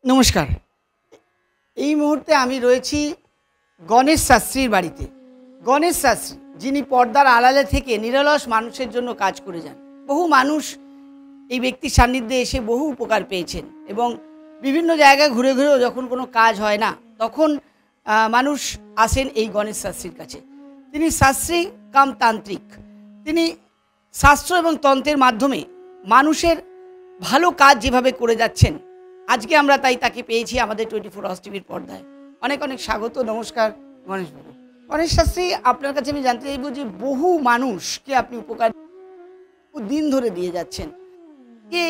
নমস্কার। এই মুহূর্তে আমি রয়েছি গণেশ শাস্ত্রীর বাড়িতে। গণেশ শাস্ত্রী যিনি পর্দার আড়ালে থেকে নিরলস মানুষের জন্য কাজ করে যান। বহু মানুষ এই ব্যক্তির সান্নিধ্যে এসে বহু উপকার পেয়েছেন এবং বিভিন্ন জায়গায় ঘুরে ঘুরেও যখন কোনো কাজ হয় না তখন মানুষ আসেন এই গণেশ শাস্ত্রীর কাছে। তিনি শাস্ত্রী কাম তান্ত্রিক। তিনি শাস্ত্র এবং তন্ত্রের মাধ্যমে মানুষের ভালো কাজ যেভাবে করে যাচ্ছেন, আজকে আমরা তাই তাকে পেয়েছি আমাদের 24 আওয়ার্স টিভির পর্দায়। অনেক অনেক স্বাগত। নমস্কার গণেশবাবু। গণেশ শাস্ত্রী, আপনার কাছে আমি জানতে চাইব যে বহু মানুষকে আপনি উপকার দিন ধরে দিয়ে যাচ্ছেন, যে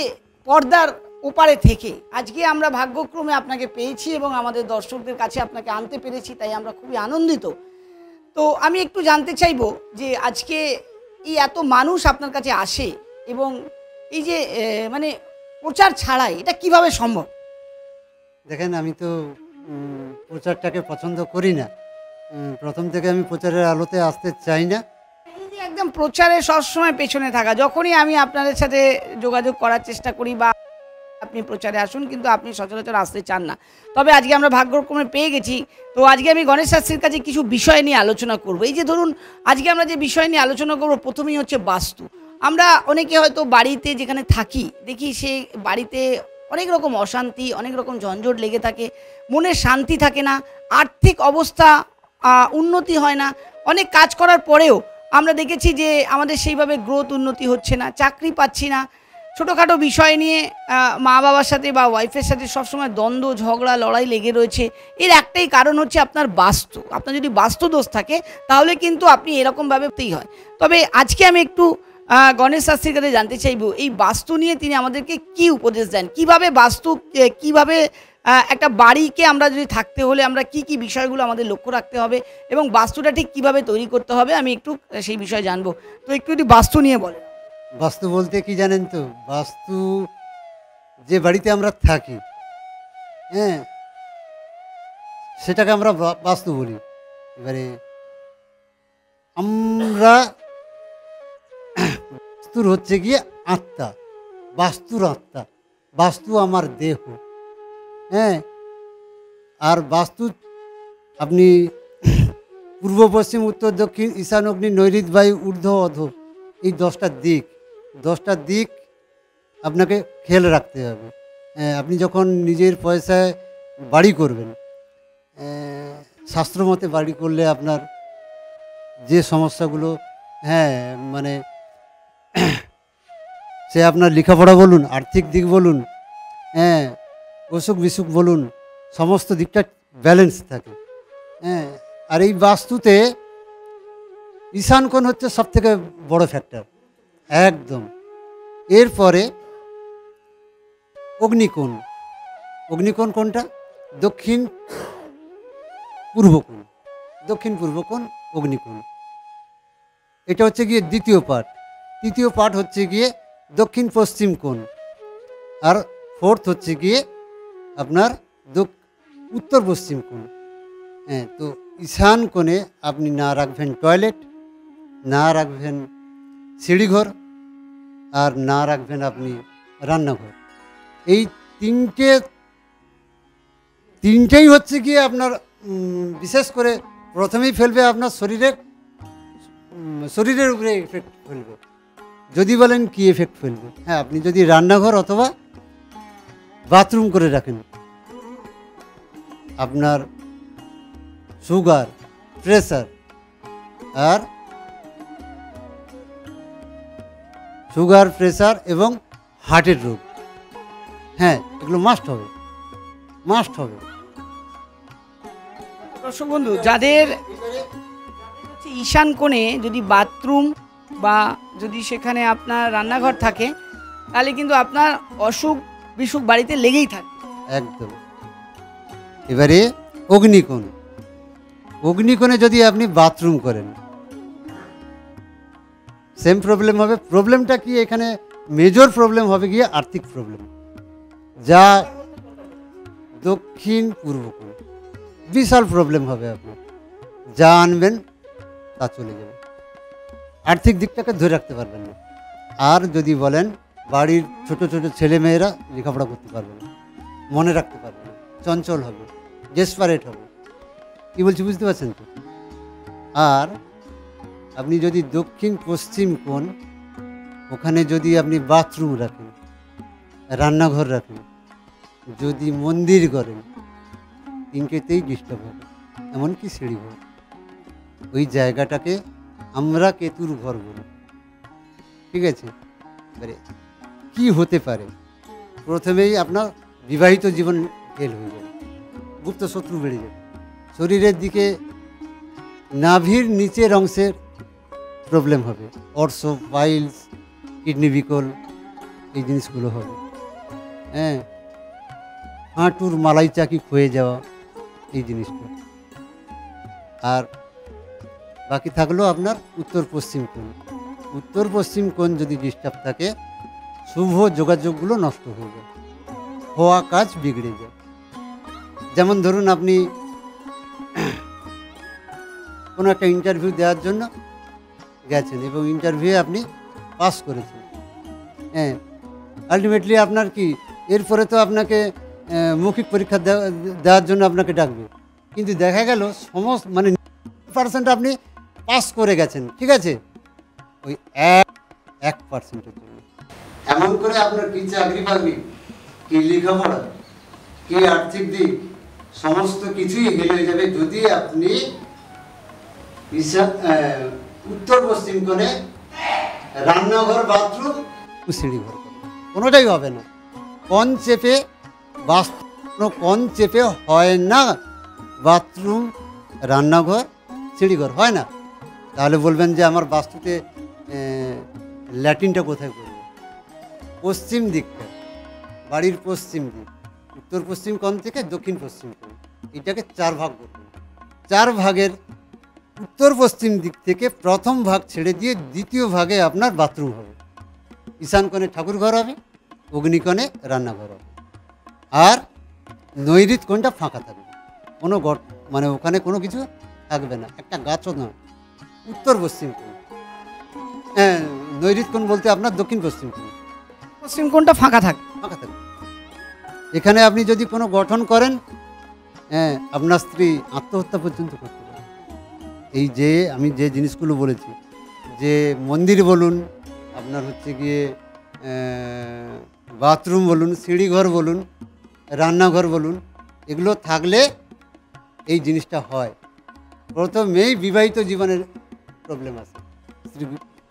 পর্দার ওপারে থেকে আজকে আমরা ভাগ্যক্রমে আপনাকে পেয়েছি এবং আমাদের দর্শকদের কাছে আপনাকে আনতে পেরেছি, তাই আমরা খুবই আনন্দিত। তো আমি একটু জানতে চাইব যে আজকে এই এত মানুষ আপনার কাছে আসে এবং এই যে মানে প্রচার ছাড়াই এটা কিভাবে সম্ভব? দেখেন, আমি তো প্রচারটাকে পছন্দ করি না। প্রথম থেকে আমি প্রচারের আলোতে আসতে চাই না। এই যে একদম প্রচারে সবসময় পেছনে থাকা, যখনই আমি আপনাদের সাথে যোগাযোগ করার চেষ্টা করি বা আপনি প্রচারে আসুন, কিন্তু আপনি সচরাচর আসতে চান না। তবে আজকে আমরা ভাগ্যক্রমে পেয়ে গেছি। তো আজকে আমি গণেশ শাস্ত্রীর কাছে কিছু বিষয় নিয়ে আলোচনা করব। এই যে ধরুন, আজকে আমরা যে বিষয় নিয়ে আলোচনা করব, প্রথমেই হচ্ছে বাস্তু। আমরা অনেকে হয়তো বাড়িতে যেখানে থাকি দেখি সে বাড়িতে অনেক রকম অশান্তি, অনেক রকম ঝঞ্ঝট লেগে থাকে, মনে শান্তি থাকে না, আর্থিক অবস্থা উন্নতি হয় না। অনেক কাজ করার পরেও আমরা দেখেছি যে আমাদের সেইভাবে গ্রোথ উন্নতি হচ্ছে না, চাকরি পাচ্ছি না। ছোটোখাটো বিষয় নিয়ে মা বাবার সাথে বা ওয়াইফের সাথে সবসময় দ্বন্দ্ব, ঝগড়া, লড়াই লেগে রয়েছে। এর একটাই কারণ হচ্ছে আপনার বাস্তু। আপনার যদি বাস্তু দোষ থাকে তাহলে কিন্তু আপনি এরকমভাবেই হয়। তবে আজকে আমি একটু গণেশ শাস্ত্রীর কাছে জানতে চাইব, এই বাস্তু নিয়ে তিনি আমাদেরকে কি উপদেশ দেন, কিভাবে বাস্তু, কিভাবে একটা বাড়িকে আমরা যদি থাকতে হলে আমরা কি কি বিষয়গুলো আমাদের লক্ষ্য রাখতে হবে এবং বাস্তুটা ঠিক কিভাবে তৈরি করতে হবে, আমি একটু সেই বিষয়ে জানবো। তো একটু যদি বাস্তু নিয়ে বলেন। বাস্তু বলতে কি জানেন তো, বাস্তু যে বাড়িতে আমরা থাকি, হ্যাঁ, সেটাকে আমরা বাস্তু বলি। এবারে আমরা বাস্তুর হচ্ছে গিয়ে আত্মা, বাস্তুর আত্মা, বাস্তু আমার দেহ, হ্যাঁ। আর বাস্তু আপনি পূর্ব, পশ্চিম, উত্তর, দক্ষিণ, ঈশান, অগ্নি, নৈঋত, বায়ু, ঊর্ধ্ব, অধ, এই 10টা দিক আপনাকে খেয়াল রাখতে হবে। আপনি যখন নিজের পয়সায় বাড়ি করবেন, শাস্ত্রমতে বাড়ি করলে আপনার যে সমস্যাগুলো, হ্যাঁ, মানে সে আপনার লেখাপড়া বলুন, আর্থিক দিক বলুন, হ্যাঁ, অসুখ বিসুখ বলুন, সমস্ত দিকটা ব্যালেন্স থাকে, হ্যাঁ। আর এই বাস্তুতে ঈশান কোণ হচ্ছে সবথেকে বড় ফ্যাক্টর, একদম। এরপরে অগ্নিকোণ। অগ্নিকোণ কোনটা? দক্ষিণ পূর্ব কোণ। দক্ষিণ পূর্ব কোণ অগ্নিকোণ। এটা হচ্ছে গিয়ে দ্বিতীয় পার্ট। তৃতীয় পার্ট হচ্ছে গিয়ে দক্ষিণ পশ্চিম কোণ। আর ফোর্থ হচ্ছে গিয়ে আপনার উত্তর পশ্চিম কোণ। হ্যাঁ, তো ঈশান কোণে আপনি না রাখবেন টয়লেট, না রাখবেন সিঁড়িঘর, আর না রাখবেন আপনি রান্নাঘর। এই তিনটেই হচ্ছে গিয়ে আপনার বিশেষ করে প্রথমেই ফেলবে আপনার শরীরের উপরে এফেক্ট ফেলবে। যদি বলেন কি এফেক্ট ফেলবে, হ্যাঁ, আপনি যদি রান্নাঘর অথবা বাথরুম করে রাখেন, আপনার সুগার, প্রেসার এবং হার্টের রোগ, হ্যাঁ, এগুলো মাস্ট হবে। দর্শক বন্ধু, যাদের ঈশান কোণে যদি বাথরুম বা যদি সেখানে আপনার রান্নাঘর থাকে, তাহলে কিন্তু আপনার অসুখ বিসুখ বাড়িতে লেগেই থাকে, একদম। এবারে অগ্নিকোণে যদি আপনি বাথরুম করেন, সেম প্রবলেম হবে। প্রবলেমটা কি এখানে? মেজর প্রবলেম হবে গিয়ে আর্থিক প্রবলেম, যা দক্ষিণ পূর্ব কোণ, বিশাল প্রবলেম হবে। আপনার যা আনবেন তা চলে যাবে, আর্থিক দিকটাকে ধরে রাখতে পারবেন না। আর যদি বলেন বাড়ির ছোট ছোট ছেলে মেয়েরা লেখাপড়া করতে পারবে না, মনে রাখতে পারবে না, চঞ্চল হবে, ডেসপারেট হবে। কী বলছি বুঝতে পারছেন তো? আর আপনি যদি দক্ষিণ পশ্চিম কোণ, ওখানে যদি আপনি বাথরুম রাখেন, রান্নাঘর রাখেন, যদি মন্দির করেন, তিনটেতেই ডিস্টার্ব হবে, এমনকি সিঁড়ি ঘর। ওই জায়গাটাকে আমরা কেতুর ঘর বলি। ঠিক আছে? এবারে কী হতে পারে? প্রথমেই আপনার বিবাহিত জীবন ফেল হয়ে যাবে, গুপ্ত শত্রু বেড়ে যাবে, শরীরের দিকে নাভির নিচের অংশের প্রবলেম হবে, অর্শ, পাইলস, কিডনি বিকল, এই জিনিসগুলো হবে। হ্যাঁ, হাঁটুর মালাই চাকি ক্ষয়ে যাওয়া, এই জিনিসটা। আর বাকি থাকলো আপনার উত্তর পশ্চিম কোণ। উত্তর পশ্চিম কোণ যদি ডিস্টার্ব থাকে, শুভ যোগাযোগগুলো নষ্ট হয়ে যায়, হওয়া কাজ বিগড়ে যায়। যেমন ধরুন আপনি কোনো একটা ইন্টারভিউ দেওয়ার জন্য গেছেন এবং ইন্টারভিউয়ে আপনি পাস করেছেন। হ্যাঁ, আলটিমেটলি আপনার কি এরপরে তো আপনাকে মৌখিক পরীক্ষা দেওয়ার জন্য আপনাকে ডাকবে, কিন্তু দেখা গেল সমস্ত 1% আপনি পাস করে গেছেন। ঠিক আছে? ওই 1%-এর জন্য এমন করে আপনার কি চাকরি বাকরি, কি লেখাপড়া, কি আর্থিক দিক, সমস্ত কিছুই হেলে হয়ে যাবে যদি আপনি উত্তর পশ্চিম কোণে রান্নাঘর, বাথরুম, সিঁড়ি ঘর করেন। কোনোটাই হবে না। কোণ চেপে কোণ চেপে হয় না বাথরুম, রান্নাঘর, সিঁড়িঘর হয় না। তাহলে বলবেন যে আমার বাস্তুতে ল্যাটিনটা কোথায় করবো? পশ্চিম দিকটা, বাড়ির পশ্চিম দিক, উত্তর পশ্চিম কোণ থেকে দক্ষিণ পশ্চিম কোণ, এটাকে 4 ভাগ করবেন। 4 ভাগের উত্তর পশ্চিম দিক থেকে প্রথম ভাগ ছেড়ে দিয়ে দ্বিতীয় ভাগে আপনার বাথরুম হবে, ঈশান কোণে ঠাকুর ঘর হবে, অগ্নিকোণে রান্নাঘর হবে, আর নৈঋত কোণটা ফাঁকা থাকবে, কোনো ওখানে কোনো কিছু থাকবে না, একটা গাছও নয়। উত্তর পশ্চিম কোণ, হ্যাঁ, নৈঋত কোণ বলতে আপনার দক্ষিণ পশ্চিম কোণ। পশ্চিম কোণটা ফাঁকা থাকবে। এখানে আপনি যদি কোনো গঠন করেন, হ্যাঁ, আপনার স্ত্রী আত্মহত্যা পর্যন্ত করতে পারে। এই যে আমি যে জিনিসগুলো বলেছি, যে মন্দির বলুন, আপনার হচ্ছে গিয়ে বাথরুম বলুন, সিঁড়িঘর বলুন, রান্নাঘর বলুন, এগুলো থাকলে এই জিনিসটা হয়। প্রথমেই বিবাহিত জীবনের প্রবলেম আছে, স্ত্রী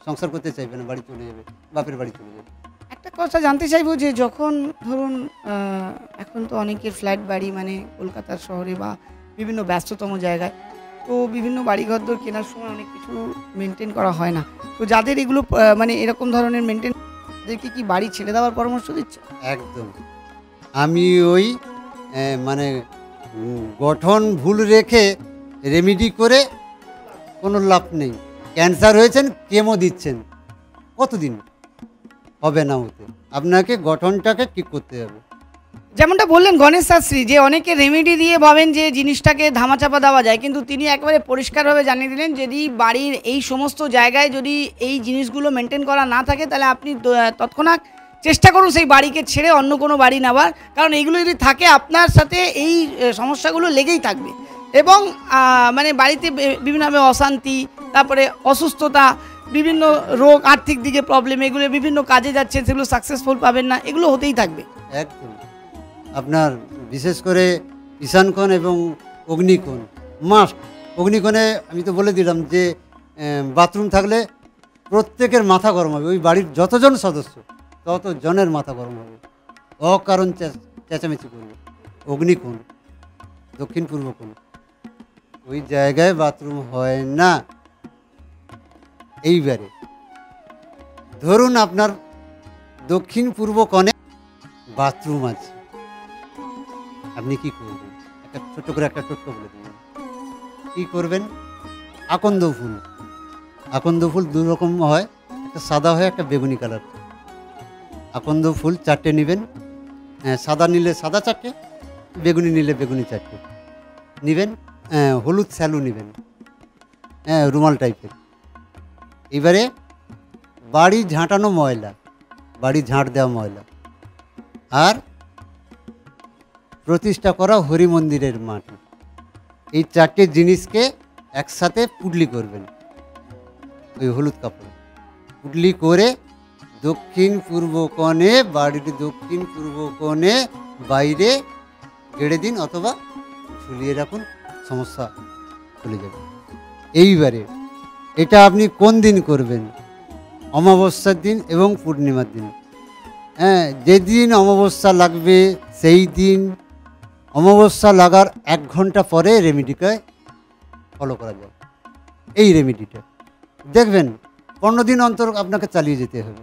সংসার করতে চাইবে না, বাড়ি চলে যাবে, বাপের বাড়ি চলে যাবে। একটা কথা জানতে চাইবো যে যখন ধরুন এখন তো অনেকের ফ্ল্যাট বাড়ি, কলকাতার শহরে বা বিভিন্ন ব্যস্ততম জায়গায়, তো বিভিন্ন বাড়িঘর কেনার সময় অনেক কিছু মেনটেন করা হয় না, তো যাদের এগুলো এরকম ধরনের মেনটেন, তাদেরকে কি বাড়ি ছেড়ে দেওয়ার পরামর্শ দিচ্ছে? একদম। আমি ওই গঠন ভুল রেখে রেমিডি করে কোনো লাভ নেই। ক্যান্সার হয়েছেন, কেমো দিচ্ছেন, কতদিন হবে না হতে? আপনাকে গঠনটাকে ঠিক করতে হবে। যেমনটা বললেন গণেশ শাস্ত্রী, যে অনেকে রেমেডি দিয়ে ভাবেন যে জিনিসটাকে ধামাচাপা দেওয়া যায়, কিন্তু তিনি একেবারে পরিষ্কারভাবে জানিয়ে দিলেন যদি বাড়ির এই সমস্ত জায়গায় যদি এই জিনিসগুলো মেনটেন করা না থাকে, তাহলে আপনি তৎক্ষণাৎ চেষ্টা করুন সেই বাড়িকে ছেড়ে অন্য কোনো বাড়ি নেওয়ার, কারণ এইগুলো যদি থাকে আপনার সাথে এই সমস্যাগুলো লেগেই থাকবে এবং বাড়িতে বিভিন্নভাবে অশান্তি, তারপরে অসুস্থতা, বিভিন্ন রোগ, আর্থিক দিকে প্রবলেম, এগুলো বিভিন্ন কাজে যাচ্ছেন সেগুলো সাকসেসফুল পাবেন না, এগুলো হতেই থাকবে। একদম। আপনার বিশেষ করে ঈশান কোণ এবং অগ্নিকোণ মাস্ট। অগ্নিকোণে আমি তো বলে দিলাম যে বাথরুম থাকলে প্রত্যেকের মাথা গরম হবে, ওই বাড়ির যতজন সদস্য ততজনের মাথা গরম হবে, অকারণ চেঁচামেচি করবে। অগ্নিকোণ, দক্ষিণ পূর্ব কোণ, ওই জায়গায় বাথরুম হয় না। এইবারে ধরুন আপনার দক্ষিণ পূর্ব কোণে বাথরুম আছে, আপনি কি করবেন? একটা ছোট করে একটা টোটকা বলে দেবেন। কী করবেন? আকন্দ ফুল। আকন্দ ফুল 2 রকম হয়, একটা সাদা হয়, একটা বেগুনি কালার। আকন্দ ফুল 4টে নেবেন, সাদা নিলে সাদা 4টে, বেগুনি নিলে বেগুনি 4টে নেবেন। হলুদ স্যালু নেবেন, রুমাল টাইপের। এবারে বাড়ি ঝাঁটানো ময়লা, বাড়ি ঝাঁট দেওয়া ময়লা, আর প্রতিষ্ঠা করা হরি মন্দিরের মাটি, এই 4টে জিনিসকে একসাথে পুডলি করবেন ওই হলুদ কাপড়। পুডলি করে দক্ষিণ পূর্ব কোণে, বাড়ির দক্ষিণ পূর্ব কোণে বাইরে গেড়ে দিন অথবা ঝুলিয়ে রাখুন, সমস্যা চলে যাবে। এইবারে এটা আপনি কোন দিন করবেন? অমাবস্যার দিন এবং পূর্ণিমার দিন। হ্যাঁ, যেদিন অমাবস্যা লাগবে সেই দিন অমাবস্যা লাগার 1 ঘন্টা পরে রেমেডিকে ফলো করা যায়। এই রেমেডিটা দেখবেন 15 দিন অন্তর আপনাকে চালিয়ে যেতে হবে।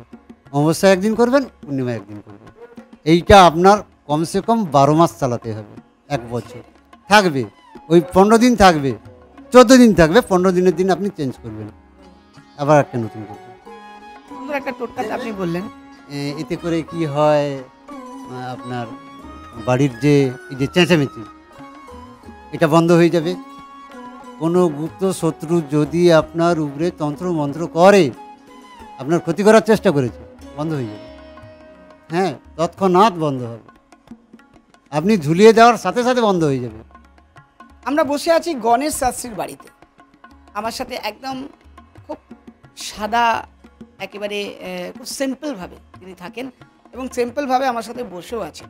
অমাবস্যা একদিন করবেন, পূর্ণিমা একদিন করবেন। এইটা আপনার কমসে কম 12 মাস চালাতে হবে, 1 বছর থাকবে। ওই 15 দিন থাকবে, 14 দিন থাকবে, 15 দিনের দিন আপনি চেঞ্জ করবেন, আবার একটা নতুন করবেন। সুন্দর একটা টোটকাতে আপনি বললেন। এতে করে কি হয়, আপনার বাড়ির যে এই যে চেঁচামেচি এটা বন্ধ হয়ে যাবে। কোনো গুপ্ত শত্রু যদি আপনার উপরে তন্ত্র মন্ত্র করে, আপনার ক্ষতি করার চেষ্টা করেছে, বন্ধ হয়ে যাবে। হ্যাঁ, তৎক্ষণাৎ বন্ধ হবে। আপনি ঝুলিয়ে দেওয়ার সাথে সাথে বন্ধ হয়ে যাবে। আমরা বসে আছি গণেশ শাস্ত্রীর বাড়িতে। আমার সাথে একদম খুব সাদা, একেবারে খুব সিম্পলভাবে তিনি থাকেন এবং সিম্পলভাবে আমার সাথে বসেও আছেন।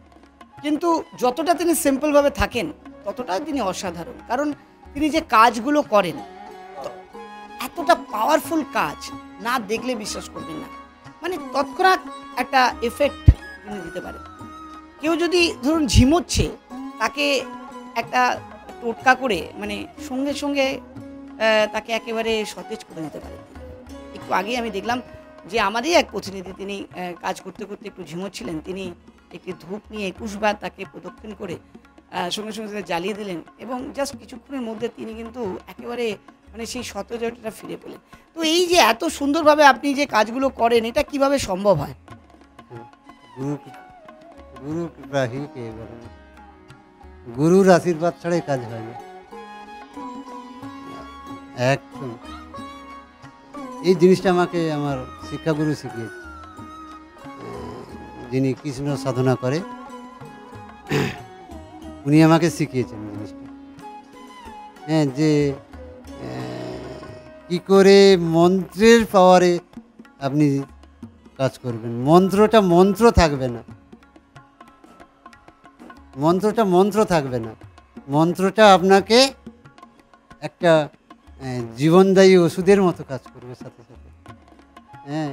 কিন্তু যতটা তিনি সিম্পলভাবে থাকেন ততটা তিনি অসাধারণ, কারণ তিনি যে কাজগুলো করেন এতটা পাওয়ারফুল কাজ, না দেখলে বিশ্বাস করবেন না। মানে তৎক্ষণাৎ একটা এফেক্ট তিনি দিতে পারেন। কেউ যদি ধরুন ঝিমোচ্ছে, তাকে একটা টোটকা করে মানে সঙ্গে সঙ্গে তাকে একেবারে সতেজ করে দিতে পারেন। একটু আগেই আমি দেখলাম যে আমারই এক প্রতিনিধি, তিনি কাজ করতে করতে একটু ঝিমোচ্ছিলেন, তিনি একটি ধূপ নিয়ে 21 বার তাকে প্রদক্ষিণ করে সঙ্গে সঙ্গে তাকে জ্বালিয়ে দিলেন এবং জাস্ট কিছুক্ষণের মধ্যে তিনি কিন্তু একেবারে মানে সেই সতেজতাটা ফিরে পেলেন। তো এই যে এত সুন্দরভাবে আপনি যে কাজগুলো করেন, এটা কিভাবে সম্ভব হয়? গুরু কৃপা হি কেবল, গুরুর আশীর্বাদ ছাড়াই কাজ হয় না একদম। এই জিনিসটা আমাকে আমার শিক্ষাগুরু শিখিয়েছে, যিনি কৃষ্ণ সাধনা করে, উনি আমাকে শিখিয়েছেন জিনিসটা। হ্যাঁ, যে কি করে মন্ত্রের পাওয়ারে আপনি কাজ করবেন। মন্ত্রটা মন্ত্র থাকবে না, মন্ত্রটা মন্ত্র থাকবে না, মন্ত্রটা আপনাকে একটা জীবনদায়ী ওষুধের মতো কাজ করবে সাথে সাথে। হ্যাঁ,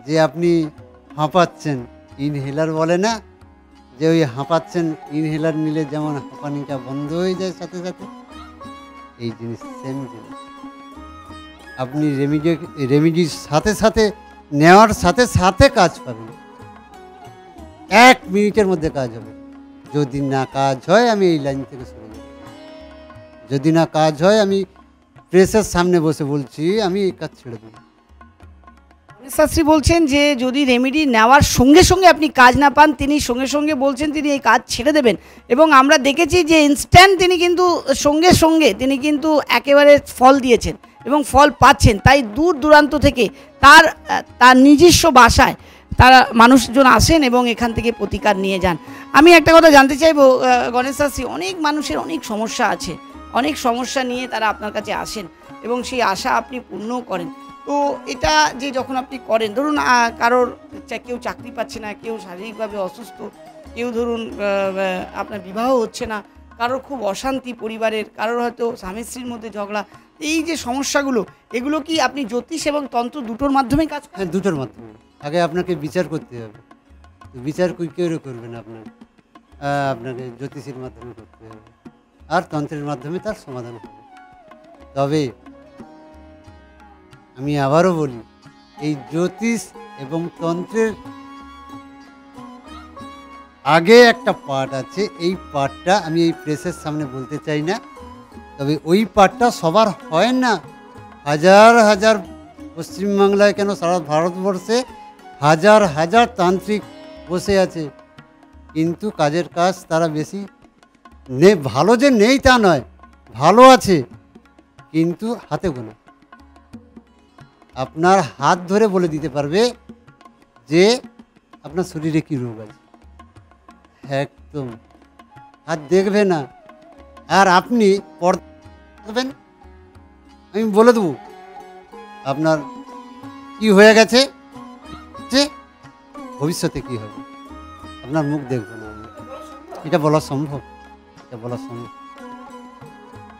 যে আপনি হাঁপাচ্ছেন, ইনহেলার বলে না, যে ওই হাঁপাচ্ছেন, ইনহেলার নিলে যেমন হাঁপানিটা বন্ধ হয়ে যায় সাথে সাথে, এই জিনিস সেম জিনিস। আপনি রেমিডির সাথে সাথে নেওয়ার সাথে সাথে কাজ পাবেন, 1 মিনিটের মধ্যে কাজ হবে। যদি না কাজ হয় আমি এই লাইন থেকে সরে যাব, যদি না কাজ হয় আমি প্রেসের সামনে বসে বলছি আমি এই কাজ ছেড়ে দেবো। শাস্ত্রী বলছেন যে যদি রেমেডি নেওয়ার সঙ্গে সঙ্গে আপনি কাজ না পান, তিনি সঙ্গে সঙ্গে বলছেন তিনি এই কাজ ছেড়ে দেবেন। এবং আমরা দেখেছি যে ইনস্ট্যান্ট তিনি কিন্তু সঙ্গে সঙ্গে তিনি কিন্তু একেবারে ফল দিয়েছেন এবং ফল পাচ্ছেন। তাই দূর দূরান্ত থেকে তার নিজস্ব বাসায় তারা মানুষজন আসেন এবং এখান থেকে প্রতিকার নিয়ে যান। আমি একটা কথা জানতে চাইবো গণেশ শাস্ত্রী, অনেক মানুষের অনেক সমস্যা আছে, অনেক সমস্যা নিয়ে তারা আপনার কাছে আসেন এবং সেই আশা আপনি পূর্ণও করেন। তো এটা যে যখন আপনি করেন, ধরুন কারোর কেউ চাকরি পাচ্ছে না, কেউ শারীরিকভাবে অসুস্থ, কেউ ধরুন আপনার বিবাহ হচ্ছে না, কারোর খুব অশান্তি পরিবারের, কারোর হয়তো স্বামী স্ত্রীর মধ্যে ঝগড়া, এই যে সমস্যাগুলো, এগুলো কি আপনি জ্যোতিষ এবং তন্ত্র দুটোর মাধ্যমে কাজ করেন? হ্যাঁ, দুটোর মাধ্যমে। আগে আপনাকে বিচার করতে হবে, বিচার কেউ করবেন আপনাকে জ্যোতিষীর মাধ্যমে করতে হবে, আর তন্ত্রের মাধ্যমে তার সমাধান হবে। তবে আমি আবারও বলি, এই জ্যোতিষ এবং তন্ত্রের আগে একটা পার্ট আছে, এই পার্টটা আমি এই প্রেসের সামনে বলতে চাই না। তবে ওই পার্টটা সবার হয় না। হাজার হাজার, পশ্চিমবাংলায় কেন সারা ভারতবর্ষে হাজার হাজার তান্ত্রিক বসে আছে, কিন্তু কাজের কাজ তারা বেশি ভালো যে নেই তা নয়, ভালো আছে, কিন্তু হাতে গোনা। আপনার হাত ধরে বলে দিতে পারবে যে আপনার শরীরে কী রোগ আছে, একদম হাত দেখবে না, আর আপনি পড়বেন, আমি বলে দেবো আপনার কি হয়ে গেছে, যে ভবিষ্যতে কি হবে, আপনার মুখ দেখবো না আমি। এটা বলা সম্ভব? এটা বলা সম্ভব?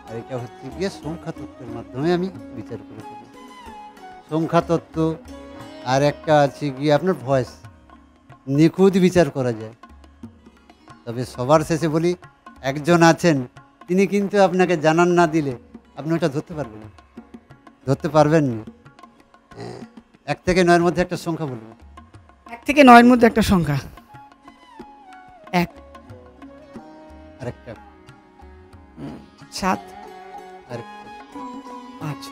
আর এটা হচ্ছে গিয়ে সংখ্যা তত্ত্বের মাধ্যমে আমি বিচার করে থাকি। সংখ্যা তত্ত্ব আর একটা আছে গিয়ে আপনার ভয়েস, নিখুঁত বিচার করা যায়। তবে সবার শেষে বলি, একজন আছেন তিনি কিন্তু আপনাকে জানান না দিলে আপনি ওটা ধরতে পারবেন না, ধরতে পারবেন না। 1 থেকে 9-এর মধ্যে একটা সংখ্যা বলবো। 1 থেকে 9-এর মধ্যে একটা সংখ্যা। 1, আরেকটা, 7, আরেকটা, 5।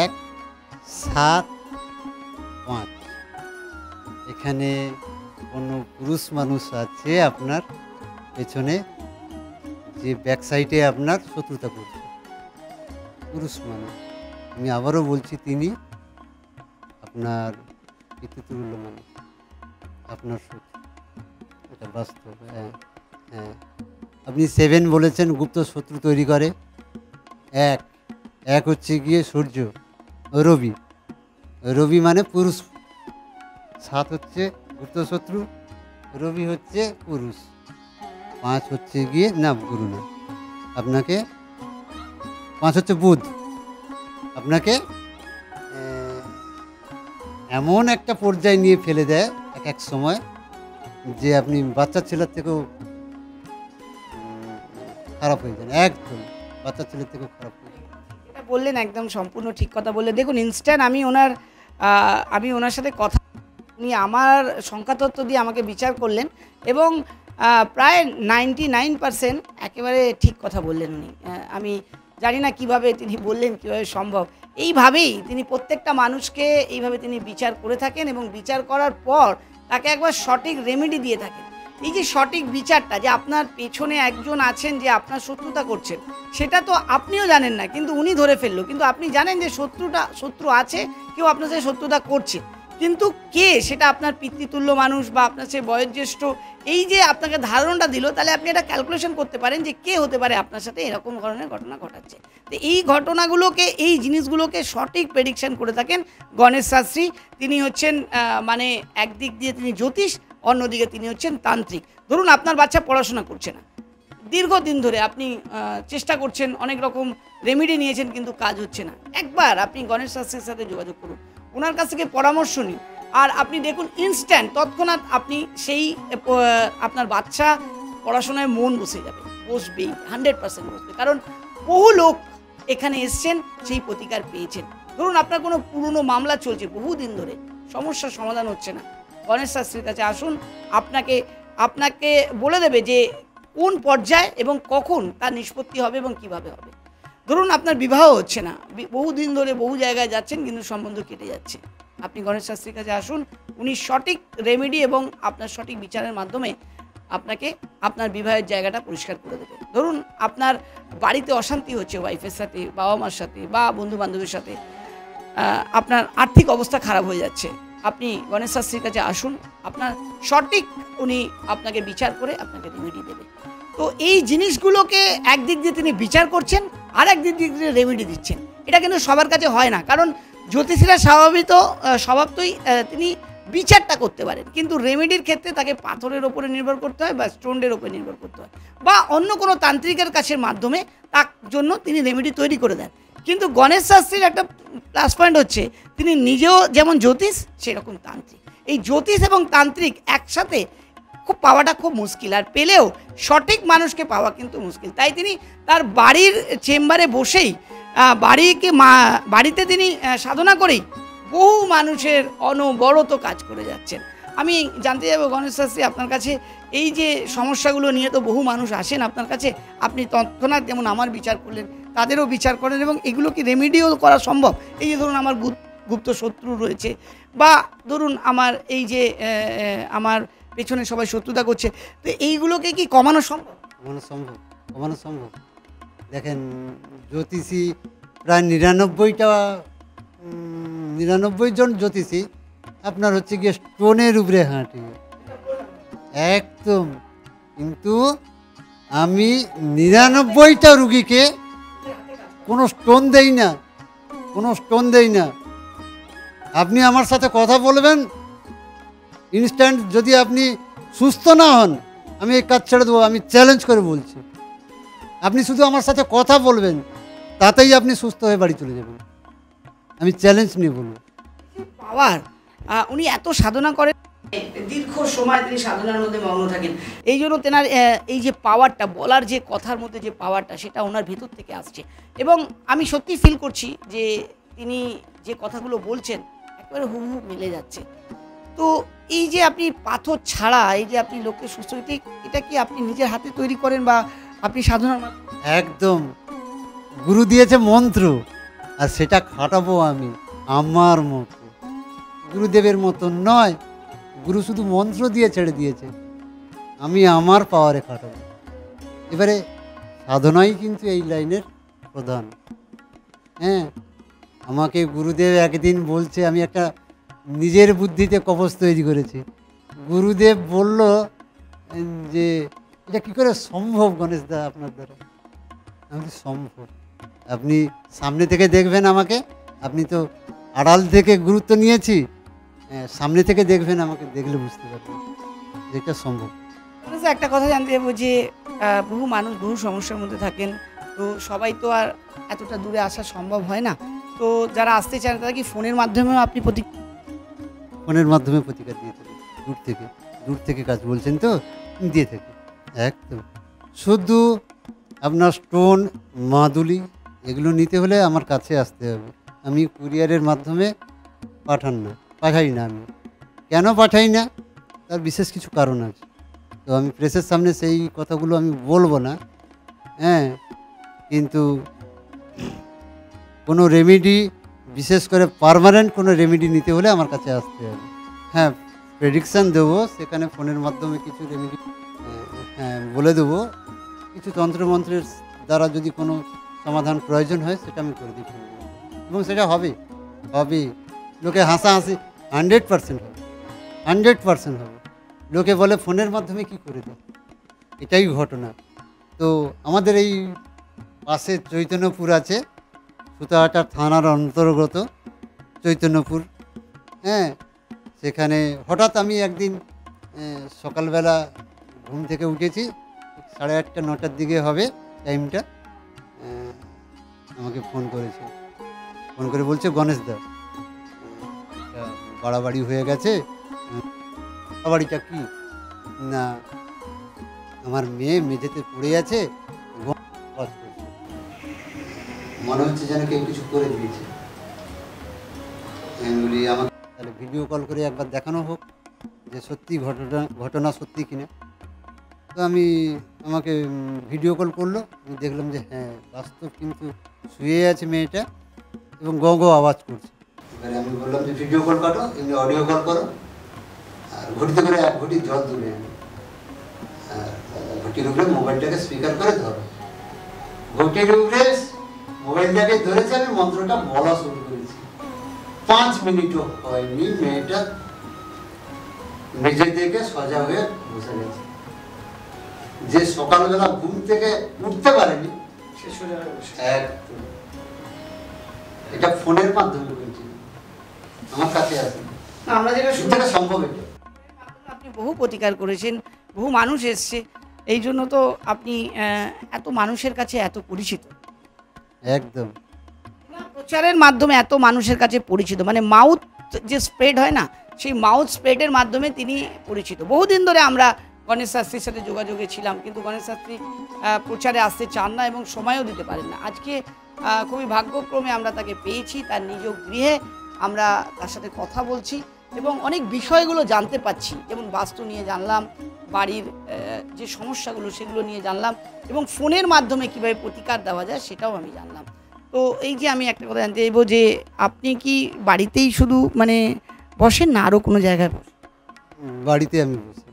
1, 7, 5। এখানে কোনো পুরুষ মানুষ আছে আপনার পেছনে, যে ব্যাক সাইডে আপনার শত্রুতা করছে, পুরুষ মানুষ। আমি আবারও বলছি, তিনি আপনার পিতৃতুল্য মানুষ, আপনার শত্রু। এটা বাস্তব। হ্যাঁ, হ্যাঁ। আপনি 7 বলেছেন, গুপ্ত শত্রু তৈরি করে। 1 হচ্ছে গিয়ে সূর্য, রবি, রবি মানে পুরুষ। 7 হচ্ছে গুপ্ত শত্রু, রবি হচ্ছে পুরুষ। 5 হচ্ছে গিয়ে না, গুরু না, আপনাকে 5 হচ্ছে বুধ। আপনাকে এমন একটা পর্যায়ে নিয়ে ফেলে দেয় এক সময়, যে আপনি বাচ্চা ছেলের থেকেও খারাপ হয়ে যান, একদম বাচ্চা ছেলের থেকেও খারাপ হয়ে যান। এটা বললেন একদম সম্পূর্ণ ঠিক কথা বললেন। দেখুন, ইনস্ট্যান্ট আমি ওনার সাথে কথা, উনি আমার সংখ্যাতত্ত্ব দিয়ে আমাকে বিচার করলেন এবং প্রায় 99% একেবারে ঠিক কথা বললেন উনি। আমি জানি না কিভাবে তিনি বললেন, কীভাবে সম্ভব। এইভাবেই তিনি প্রত্যেকটা মানুষকে এইভাবে তিনি বিচার করে থাকেন এবং বিচার করার পর তাকে একবার সঠিক রেমেডি দিয়ে থাকেন। এই যে সঠিক বিচারটা, যে আপনার পেছনে একজন আছেন যে আপনার শত্রুতা করছেন, সেটা তো আপনিও জানেন না, কিন্তু উনি ধরে ফেললো। কিন্তু আপনি জানেন যে শত্রু আছে, কেউ আপনার সাথে শত্রুতা করছে, কিন্তু কে সেটা আপনার পিতৃতুল্য মানুষ বা আপনার সে বয়োজ্যেষ্ঠ। এই যে আপনাকে ধারণাটা দিল, তাহলে আপনি এটা ক্যালকুলেশন করতে পারেন যে কে হতে পারে আপনার সাথে এরকম ধরনের ঘটনা ঘটাচ্ছে। তো এই ঘটনাগুলোকে, এই জিনিসগুলোকে সঠিক প্রেডিকশন করে থাকেন গণেশ শাস্ত্রী। তিনি হচ্ছেন মানে একদিক দিয়ে তিনি জ্যোতিষ, অন্যদিকে তিনি হচ্ছেন তান্ত্রিক। ধরুন আপনার বাচ্চা পড়াশোনা করছে না, দীর্ঘদিন ধরে আপনি চেষ্টা করছেন, অনেক রকম রেমেডি নিয়েছেন, কিন্তু কাজ হচ্ছে না। একবার আপনি গণেশ শাস্ত্রীর সাথে যোগাযোগ করুন, ওনার কাছ থেকে পরামর্শ নিন, আর আপনি দেখুন ইনস্ট্যান্ট তৎক্ষণাৎ আপনি সেই আপনার বাচ্চা পড়াশোনায় মন বসে যাবে, বসবেই, 100% বসবে। কারণ বহু লোক এখানে এসছেন, সেই প্রতিকার পেয়েছেন। ধরুন আপনার কোনো পুরনো মামলা চলছে বহুদিন ধরে, সমস্যার সমাধান হচ্ছে না, গণেশ শাস্ত্রীর কাছে আসুন। আপনাকে বলে দেবে যে কোন পর্যায়ে এবং কখন তার নিষ্পত্তি হবে এবং কিভাবে হবে। ধরুন আপনার বিবাহ হচ্ছে না, বহুদিন ধরে বহু জায়গায় যাচ্ছেন, কিন্তু সম্বন্ধ কেটে যাচ্ছে, আপনি গণেশ শাস্ত্রীর কাছে আসুন। উনি সঠিক রেমেডি এবং আপনার সঠিক বিচারের মাধ্যমে আপনাকে আপনার বিবাহের জায়গাটা পরিষ্কার করে দেবে। ধরুন আপনার বাড়িতে অশান্তি হচ্ছে, ওয়াইফের সাথে, বাবা মার সাথে বা বন্ধু বান্ধবের সাথে, আপনার আর্থিক অবস্থা খারাপ হয়ে যাচ্ছে, আপনি গণেশ শাস্ত্রীর কাছে আসুন। আপনার সঠিক উনি আপনাকে বিচার করে আপনাকে রেমেডি দেবে। তো এই জিনিসগুলোকে একদিক দিয়ে তিনি বিচার করছেন, আর একদিক দিয়ে রেমেডি দিচ্ছেন। এটা কিন্তু সবার কাছে হয় না, কারণ জ্যোতিষীরা স্বভাবতই তিনি বিচারটা করতে পারেন, কিন্তু রেমেডির ক্ষেত্রে তাকে পাথরের ওপরে নির্ভর করতে হয় বা স্টোনের ওপরে নির্ভর করতে হয়, বা অন্য কোনো তান্ত্রিকের কাছের মাধ্যমে তার জন্য তিনি রেমেডি তৈরি করে দেন। কিন্তু গণেশ শাস্ত্রীর একটা প্লাস পয়েন্ট হচ্ছে, তিনি নিজেও যেমন জ্যোতিষ, সেরকম তান্ত্রিক। এই জ্যোতিষ এবং তান্ত্রিক একসাথে পাওয়াটা খুব মুশকিল, আর পেলেও সঠিক মানুষকে পাওয়া কিন্তু মুশকিল। তাই তিনি তার বাড়ির চেম্বারে বসেই বাড়িতে তিনি সাধনা করেই বহু মানুষের অনবরত কাজ করে যাচ্ছেন। আমি জানতে যাবো গণেশ শাস্ত্রী, আপনার কাছে এই যে সমস্যাগুলো নিয়ে তো বহু মানুষ আসেন আপনার কাছে, আপনি তৎক্ষণাৎ যেমন আমার বিচার করলেন, তাদেরও বিচার করেন, এবং এগুলো কি রেমেডিও করা সম্ভব? এই যে ধরুন আমার গুপ্ত শত্রু রয়েছে, বা ধরুন আমার এই যে আমার পেছনে সবাই শত্রুতা করছে, তো এইগুলোকে কি কমানো সম্ভব? কমানো সম্ভব। দেখেন, জ্যোতিষী প্রায় 99 জন জ্যোতিষী আপনার হচ্ছে গিয়ে স্টোনের উপরে হাঁটে, একদম কিন্তু আমি 99টা রুগীকে কোনো স্টোন দেই না, কোনো স্টোন দেই না। আপনি আমার সাথে কথা বলবেন, ইনস্ট্যান্ট যদি আপনি সুস্থ না হন আমি এই কাজ ছেড়ে দেবো, আমি চ্যালেঞ্জ করে বলছি। আপনি শুধু আমার সাথে কথা বলবেন, তাতেই আপনি সুস্থ হয়ে বাড়ি চলে যাবেন, আমি চ্যালেঞ্জ নিয়ে বলবো। পাওয়ার উনি এত সাধনা করেন, দীর্ঘ সময় তিনি সাধনার মধ্যে মগ্ন থাকেন, এই জন্য তেনার এই যে পাওয়ারটা, বলার যে কথার মধ্যে যে পাওয়ারটা, সেটা ওনার ভেতর থেকে আসছে। এবং আমি সত্যি ফিল করছি যে তিনি যে কথাগুলো বলছেন একবারে হুবহু মিলে যাচ্ছে। তো এই যে আপনি পাথর ছাড়া এই যে আপনি লোককে সুস্থ, এটা কি আপনি নিজের হাতে তৈরি করেন বা আপনি সাধনার মাধ্যমে? একদম, গুরু দিয়েছে মন্ত্র, আর সেটা খাটাবো আমি আমার মতো, গুরুদেবের মতো নয়। গুরু শুধু মন্ত্র দিয়ে ছেড়ে দিয়েছে, আমি আমার পাওয়ারে খাটাবো। এবারে সাধনাই কিন্তু এই লাইনের প্রধান। হ্যাঁ, আমাকে গুরুদেব একদিন বলছে, আমি একটা নিজের বুদ্ধিতে কবচ তৈরি করেছি। গুরুদেব বলল যে এটা কী করে সম্ভব গণেশ দা আপনার দ্বারা? আমি সম্ভব, আপনি সামনে থেকে দেখবেন আমাকে, আপনি তো আড়াল থেকে গুরুত্ব নিয়েছি, সামনে থেকে দেখবেন আমাকে, দেখলে বুঝতে পারবেন যে এটা সম্ভব। একটা কথা জানতে যাবো যে বহু মানুষ বহু সমস্যার মধ্যে থাকেন, তো সবাই তো আর এতটা দূরে আসা সম্ভব হয় না। তো যারা আসতে চান তারা কি ফোনের মাধ্যমেও আপনি ফোনের মাধ্যমে প্রতিকার দিয়ে থাকি, দূর থেকে কাজ বলছেন তো, দিয়ে থাকি একদম। শুধু আপনার স্টোন, মাদুলি এগুলো নিতে হলে আমার কাছে আসতে হবে। আমি কুরিয়ারের মাধ্যমে পাঠাই না। আমি কেন পাঠাই না, তার বিশেষ কিছু কারণ আছে, তো আমি প্রেসের সামনে সেই কথাগুলো আমি বলবো না। হ্যাঁ, কিন্তু কোনো রেমেডি, বিশেষ করে পার্মানেন্ট কোনো রেমেডি নিতে হলে আমার কাছে আসতে হবে। হ্যাঁ, প্রেডিকশান দেবো, সেখানে ফোনের মাধ্যমে কিছু রেমেডি বলে দেবো, কিছু তন্ত্রমন্ত্রের দ্বারা যদি কোনো সমাধান প্রয়োজন হয় সেটা আমি করে দিই, এবং সেটা হবে। লোকে হাসাহাসি 100% হবে, 100% হবে। লোকে বলে ফোনের মাধ্যমে কি করে দেয়, এটাই ঘটনা। তো আমাদের এই পাশে চৈতন্যপুর আছে, সুতাহাটা থানার অন্তর্গত চৈতন্যপুর। হ্যাঁ, সেখানে হঠাৎ আমি একদিন সকালবেলা ঘুম থেকে উঠেছি, 8:30 9টার দিকে হবে টাইমটা, আমাকে ফোন করে বলছে, গণেশ দা বাড়াবাড়ি হয়ে গেছে। বাড়িটা কি না, আমার মেয়ে মেঝেতে পড়ে আছে, মনে হচ্ছে যেন কেউ কিছু করে দিয়েছে। আমি বলি আমাকে তাহলে ভিডিও কল করে একবার দেখানো হোক যে সত্যি ঘটনা সত্যি কিনা। তো আমাকে ভিডিও কল করলো, আমি দেখলাম যে হ্যাঁ বাস্তব, কিন্তু শুয়ে আছে মেয়েটা এবং গ গ আওয়াজ করছে। এবারে আমি বললাম যে ভিডিও কল কাটো, এমনি অডিও কল করো, আর ঘটিতে করে 1 ঘটি জল তুলে আনি, আর ঘটির উপরে মোবাইলটাকে স্পিকার করে ধরো। ঘটির উপরে মোবাইলটাকে ধরেছে, আমি মন্ত্রটা বলা শুরু করেছি। 5 মিনিটও হয়নি, মেয়েটা মেঝে থেকে সজা হয়ে বসে গেছে। যে সকালবেলা ঘুম থেকে উঠতে পারেনি, সে সোজা হয়ে বসে। একদম, এটা ফোনের মাধ্যমে হয়েছে, আমার কাছে আছে। আমরা যেটা এটা সম্ভব, এটা আপনি বহু প্রতিকার করেছেন, বহু মানুষ এসছে, এই জন্য তো আপনি এত মানুষের কাছে এত পরিচিত। একদম, প্রচারের মাধ্যমে এত মানুষের কাছে পরিচিত, মানে মাউথ যে স্প্রেড হয় না, সেই মাউথ স্প্রেডের মাধ্যমে তিনি পরিচিত। বহুদিন ধরে আমরা গণেশ শাস্ত্রীর সাথে যোগাযোগে ছিলাম, কিন্তু গণেশ শাস্ত্রী প্রচারে আসতে চান না এবং সময়ও দিতে পারেন না। আজকে খুবই ভাগ্যক্রমে আমরা তাকে পেয়েছি, তার নিজ গৃহে আমরা তার সাথে কথা বলছি এবং অনেক বিষয়গুলো জানতে পাচ্ছি, যেমন বাস্তু নিয়ে জানলাম, বাড়ির যে সমস্যাগুলো সেগুলো নিয়ে জানলাম, এবং ফোনের মাধ্যমে কীভাবে প্রতিকার দেওয়া যায় সেটাও আমি জানলাম। তো এই যে আমি একটা কথা জানতে চাইবো যে আপনি কি বাড়িতেই শুধু মানে বসেন না আরও কোনো জায়গায় বসেন? বাড়িতে আমি বসি।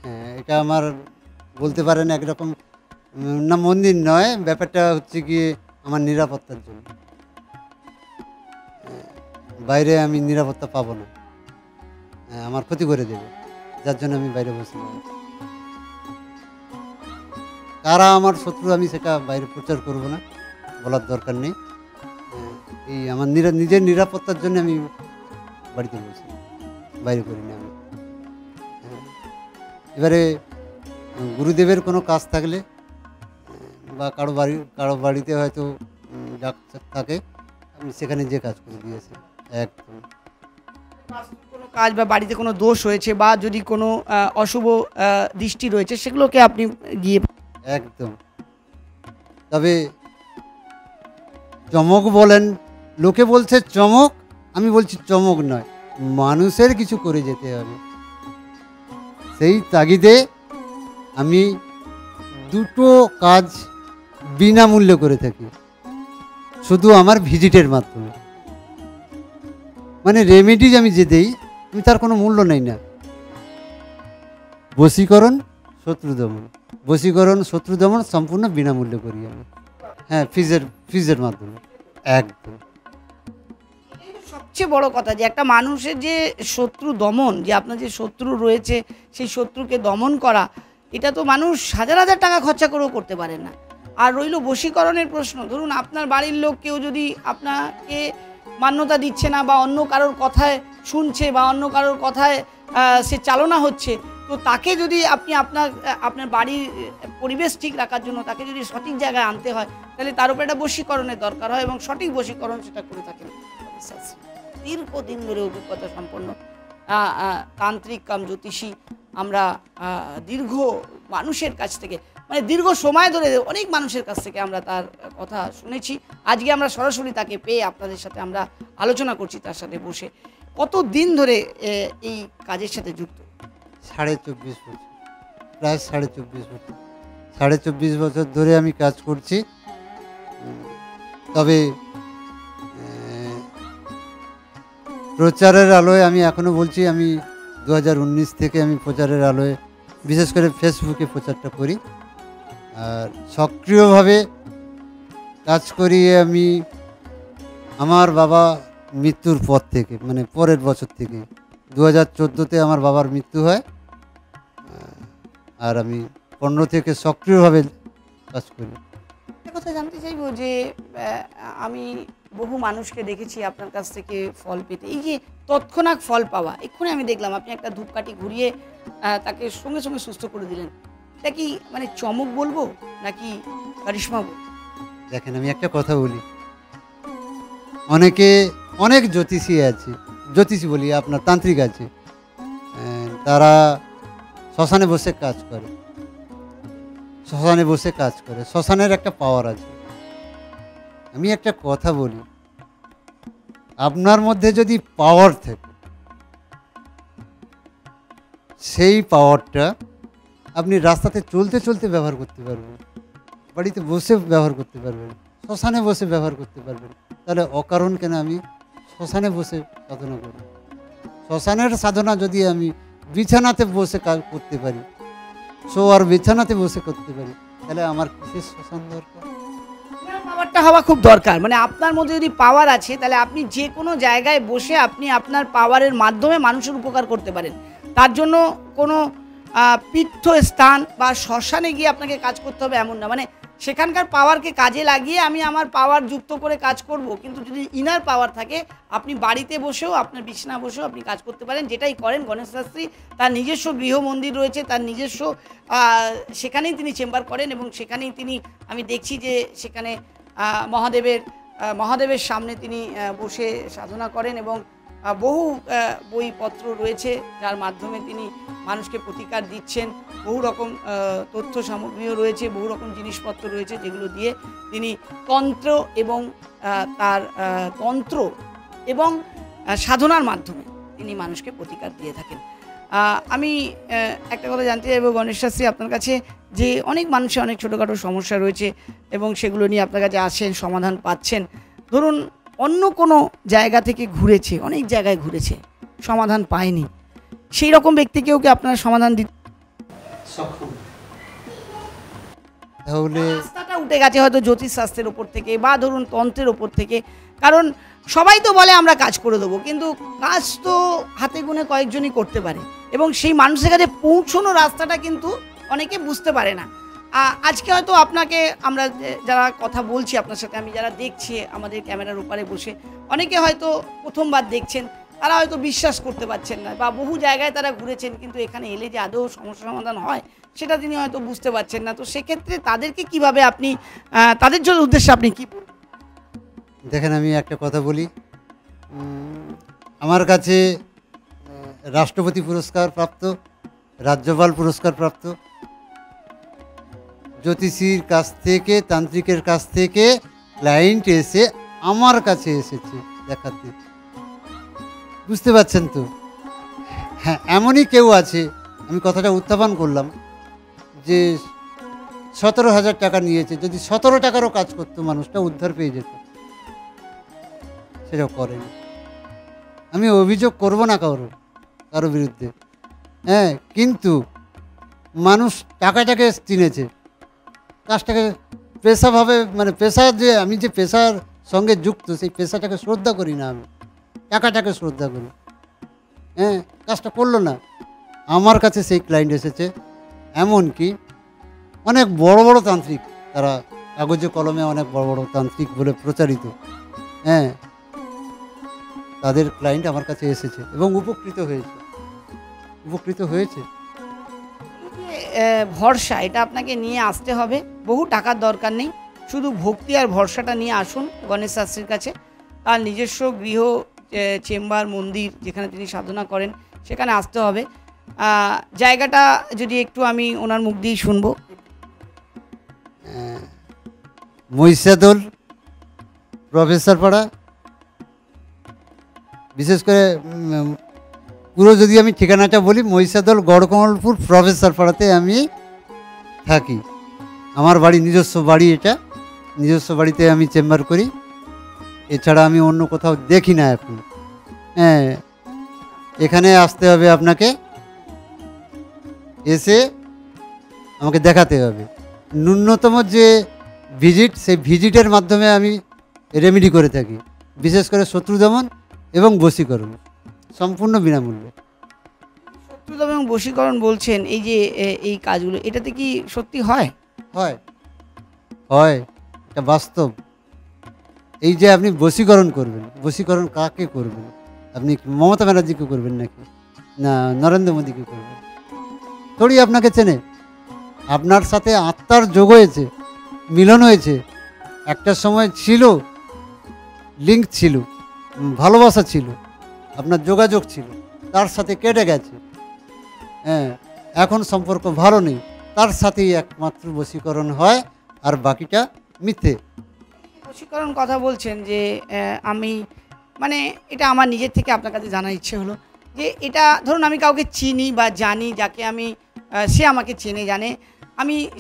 হ্যাঁ, এটা আমার বলতে পারেন একরকম না, মন্দির নয়, ব্যাপারটা হচ্ছে গিয়ে আমার নিরাপত্তার জন্য। বাইরে আমি নিরাপত্তা পাবো না, আমার ক্ষতি করে দেবে, যার জন্য আমি বাইরে বসে না। কারা আমার শত্রু আমি সেটা বাইরে প্রচার করব না, বলার দরকার নেই। এই আমার নিজের নিরাপত্তার জন্য আমি বাড়িতে বসি, বাইরে করি না আমি। এবারে গুরুদেবের কোনো কাজ থাকলে বা কারো বাড়িতে হয়তো ডাক্তার থাকে, আমি সেখানে যে কাজ করে দিয়েছি। একদম কোনো কাজ বা বাড়িতে কোনো দোষ হয়েছে বা যদি কোনো অশুভ দৃষ্টি রয়েছে সেগুলোকে আপনি গিয়ে একদম। তবে চমক বলেন, লোকে বলছে চমক, আমি বলছি চমক নয়, মানুষের কিছু করে যেতে হবে। সেই তাগিদে আমি দুটো কাজ বিনামূল্যে করে থাকি, শুধু আমার ভিজিটের মাধ্যমে। মানে রেমেডিজ আমি যে দেই, আমি তার কোনো মূল্য নেই না। বশীকরণ, শত্রু দমন, বশীকরণ শত্রু দমন সম্পূর্ণ বিনামূল্যে করি আমি। হ্যাঁ, ফিজের মাধ্যমে। একদম সবচেয়ে বড় কথা যে একটা মানুষের যে শত্রু দমন, যে আপনার যে শত্রু রয়েছে সেই শত্রুকে দমন করা, এটা তো মানুষ হাজার হাজার টাকা খরচা করেও করতে পারে না। আর রইল বশীকরণের প্রশ্ন, ধরুন আপনার বাড়ির লোক কেউ যদি আপনাকে মান্যতা দিচ্ছে না বা অন্য কারোর কথায় শুনছে বা অন্য কারোর কথায় সে চালনা হচ্ছে, তো তাকে যদি আপনি আপনার বাড়ির পরিবেশ ঠিক রাখার জন্য তাকে যদি সঠিক জায়গায় আনতে হয়, তাহলে তার উপর একটা বশীকরণের দরকার হয় এবং সঠিক বশীকরণ সেটা করে থাকেন দীর্ঘদিন ধরে অভিজ্ঞতা সম্পন্ন তান্ত্রিক কাম জ্যোতিষী। আমরা দীর্ঘ মানুষের কাছ থেকে, মানে দীর্ঘ সময় ধরে অনেক মানুষের কাছ থেকে আমরা তার কথা শুনেছি। আজকে আমরা সরাসরি তাকে পেয়ে আপনাদের সাথে আমরা আলোচনা করছি, তার সাথে বসে। কত দিন ধরে এই কাজের সাথে যুক্ত? 24.5 বছর, প্রায় 24.5 বছর। 24.5 বছর ধরে আমি কাজ করছি। তবে প্রচারের আলোয় আমি এখনও বলছি, আমি 2019 থেকে আমি প্রচারের আলোয় বিশেষ করে ফেসবুকে প্রচারটা করি। আর সক্রিয়ভাবে কাজ করি আমি আমার বাবা মৃত্যুর পর থেকে, মানে পরের বছর থেকে। 2014-তে আমার বাবার মৃত্যু হয়, আর আমি 15 থেকে সক্রিয়ভাবে কাজ করি। একটা কথা জানতে চাইবো যে আমি বহু মানুষকে দেখেছি আপনার কাছ থেকে ফল পেতে, এই যে তৎক্ষণাৎ ফল পাওয়া, এক্ষুনি আমি দেখলাম আপনি একটা ধূপকাঠি ঘুরিয়ে তাকে সঙ্গে সঙ্গে সুস্থ করে দিলেন। এটা কি মানে চমক বলবো নাকি কারিশমা বলবো? দেখেন, আমি একটা কথা বলি, অনেক জ্যোতিষী বলি, আপনার তান্ত্রিক আছে, তারা শ্মশানে বসে কাজ করে, শ্মশানের একটা পাওয়ার আছে। আমি একটা কথা বলি, আপনার মধ্যে যদি পাওয়ার থাকে, সেই পাওয়ারটা আপনি রাস্তাতে চলতে চলতে ব্যবহার করতে পারবেন, বাড়িতে বসে ব্যবহার করতে পারবেন, শ্মশানে বসে ব্যবহার করতে পারবেন। তাহলে অকারণ কেন আমি শ্মশানে বসে সাধনা করি? শ্মশানের সাধনা যদি আমি বিছানাতে বসে কাজ করতে পারি, শোয়ার বিছানাতে বসে করতে পারি, তাহলে আমার কিসের শ্মশান দরকার? পাওয়ারটা হওয়া খুব দরকার। মানে আপনার মধ্যে যদি পাওয়ার আছে, তাহলে আপনি যে কোনো জায়গায় বসে আপনি আপনার পাওয়ারের মাধ্যমে মানুষের উপকার করতে পারেন। তার জন্য কোনো তীর্থস্থান বা শ্মশানে গিয়ে আপনাকে কাজ করতে হবে এমন না। মানে সেখানকার পাওয়ারকে কাজে লাগিয়ে আমি আমার পাওয়ার যুক্ত করে কাজ করব। কিন্তু যদি ইনার পাওয়ার থাকে, আপনি বাড়িতে বসেও, আপনার বিছানা বসেও আপনি কাজ করতে পারেন, যেটাই করেন। গণেশ শাস্ত্রী তার নিজস্ব গৃহ মন্দির রয়েছে, তার নিজস্ব সেখানেই তিনি চেম্বার করেন এবং সেখানেই তিনি, আমি দেখছি যে সেখানে মহাদেবের সামনে তিনি বসে সাধনা করেন এবং বহু বইপত্র রয়েছে যার মাধ্যমে তিনি মানুষকে প্রতিকার দিচ্ছেন। বহু রকম তথ্য সামগ্রীও রয়েছে, বহু রকম জিনিসপত্র রয়েছে যেগুলো দিয়ে তিনি তন্ত্র এবং সাধনার মাধ্যমে তিনি মানুষকে প্রতিকার দিয়ে থাকেন। আমি একটা কথা জানতে চাইব গণেশ শাস্ত্রী আপনার কাছে, যে অনেক মানুষের অনেক ছোটোখাটো সমস্যা রয়েছে এবং সেগুলো নিয়ে আপনার কাছে আসেন, সমাধান পাচ্ছেন। ধরুন অন্য কোনো জায়গা থেকে ঘুরেছে, অনেক জায়গায় ঘুরেছে, সমাধান পায়নি, সেই রকম ব্যক্তিকেও কি আপনার সমাধান দিতে সক্ষম? তাহলে রাস্তাটা উঠে গেছে হয়তো জ্যোতিষশাস্ত্রের ওপর থেকে বা ধরুন তন্ত্রের ওপর থেকে। কারণ সবাই তো বলে আমরা কাজ করে দেবো, কিন্তু কাজ তো হাতে গুনে কয়েকজনই করতে পারে এবং সেই মানুষের কাছে পৌঁছানো রাস্তাটা কিন্তু অনেকে বুঝতে পারে না। আজকে হয়তো আপনাকে আমরা যারা কথা বলছি আপনার সাথে, আমি যারা দেখছি আমাদের ক্যামেরার ওপারে বসে, অনেকে হয়তো প্রথমবার দেখছেন, তারা হয়তো বিশ্বাস করতে পারছেন না, বা বহু জায়গায় তারা ঘুরেছেন কিন্তু এখানে এলে যে আদৌ সমস্যা সমাধান হয় সেটা তিনি হয়তো বুঝতে পারছেন না। তো সেক্ষেত্রে তাদেরকে কিভাবে আপনি তাদের জন্য উদ্দেশ্যে আপনি কি দেখেন, আমি একটা কথা বলি। আমার কাছে রাষ্ট্রপতি পুরস্কার প্রাপ্ত, রাজ্যপাল পুরস্কার প্রাপ্ত জ্যোতিষীর কাছ থেকে, তান্ত্রিকের কাছ থেকে ক্লায়েন্ট এসে আমার কাছে এসেছে দেখাতে। বুঝতে পারছেন তো? হ্যাঁ, এমনই কেউ আছে, আমি কথাটা উত্থাপন করলাম যে 17,000 টাকা নিয়েছে, যদি 17 টাকারও কাজ করতো মানুষটা উদ্ধার পেয়ে যেত, সেটাও করেনি। আমি অভিযোগ করব না কারো বিরুদ্ধে, হ্যাঁ, কিন্তু মানুষ টাকাটাকে চিনেছে, কাজটাকে পেশাভাবে, মানে পেশা, যে আমি যে পেশার সঙ্গে যুক্ত সেই পেশাটাকে শ্রদ্ধা করি না, আমি টাকাটাকে শ্রদ্ধা করি। হ্যাঁ, কাজটা করলো না, আমার কাছে সেই ক্লায়েন্ট এসেছে। এমনকি অনেক বড় বড় তান্ত্রিক, তারা কাগজে কলমে অনেক বড় বড় তান্ত্রিক বলে প্রচারিত, হ্যাঁ, তাদের ক্লায়েন্ট আমার কাছে এসেছে এবং উপকৃত হয়েছে। ভরসা, এটা আপনাকে নিয়ে আসতে হবে, বহু টাকার দরকার নেই, শুধু ভক্তি আর ভরসাটা নিয়ে আসুন গণেশ শাস্ত্রীর কাছে। তার নিজস্ব গৃহ, চেম্বার, মন্দির যেখানে তিনি সাধনা করেন সেখানে আসতে হবে। জায়গাটা যদি একটু আমি ওনার মুখ দিয়েই শুনবো। মহিষাদল, প্রফেসর পাড়া, বিশেষ করে পুরো যদি আমি ঠিকানাটা বলি, মহিষাদল গড়কমলপুর প্রফেসর পাড়াতে আমি থাকি। আমার বাড়ি, নিজস্ব বাড়ি, এটা নিজস্ব বাড়িতে আমি চেম্বার করি, এছাড়া আমি অন্য কোথাও দেখি না এখন। হ্যাঁ, এখানে আসতে হবে আপনাকে, এসে আমাকে দেখাতে হবে। ন্যূনতম যে ভিজিট, সেই ভিজিটের মাধ্যমে আমি রেমেডি করে থাকি, বিশেষ করে শত্রু দমন এবং বশীকরণ, সম্পূর্ণ বিনামূল্যে। শত্রু দমন এবং বশীকরণ বলছেন, এই যে এই কাজগুলো, এটাতে কি সত্যি হয়? হয়, এটা বাস্তব। এই যে আপনি বশীকরণ করবেন, বশীকরণ কাকে করবেন? আপনি মমতা ব্যানার্জিকে করবেন নাকি না নরেন্দ্র মোদীকে করবেন? থোড়ি আপনাকে চেনে। আপনার সাথে আত্মার যোগ হয়েছে, মিলন হয়েছে, একটা সময় ছিল, লিঙ্ক ছিল, ভালোবাসা ছিল, আপনার যোগাযোগ ছিল, তার সাথে কেটে গেছে। হ্যাঁ, এখন সম্পর্ক ভালো নেই, তার সাথেই একমাত্র বশীকরণ হয়, আর বাকিটা মিথ্যে। বশীকরণ কথা বলছেন যে আমি, মানে এটা আমার নিজের থেকে আপনার কাছে জানার ইচ্ছে হলো যে এটা ধরুন আমি কাউকে চিনি বা জানি, যাকে আমি, সে আমাকে চেনে জানে,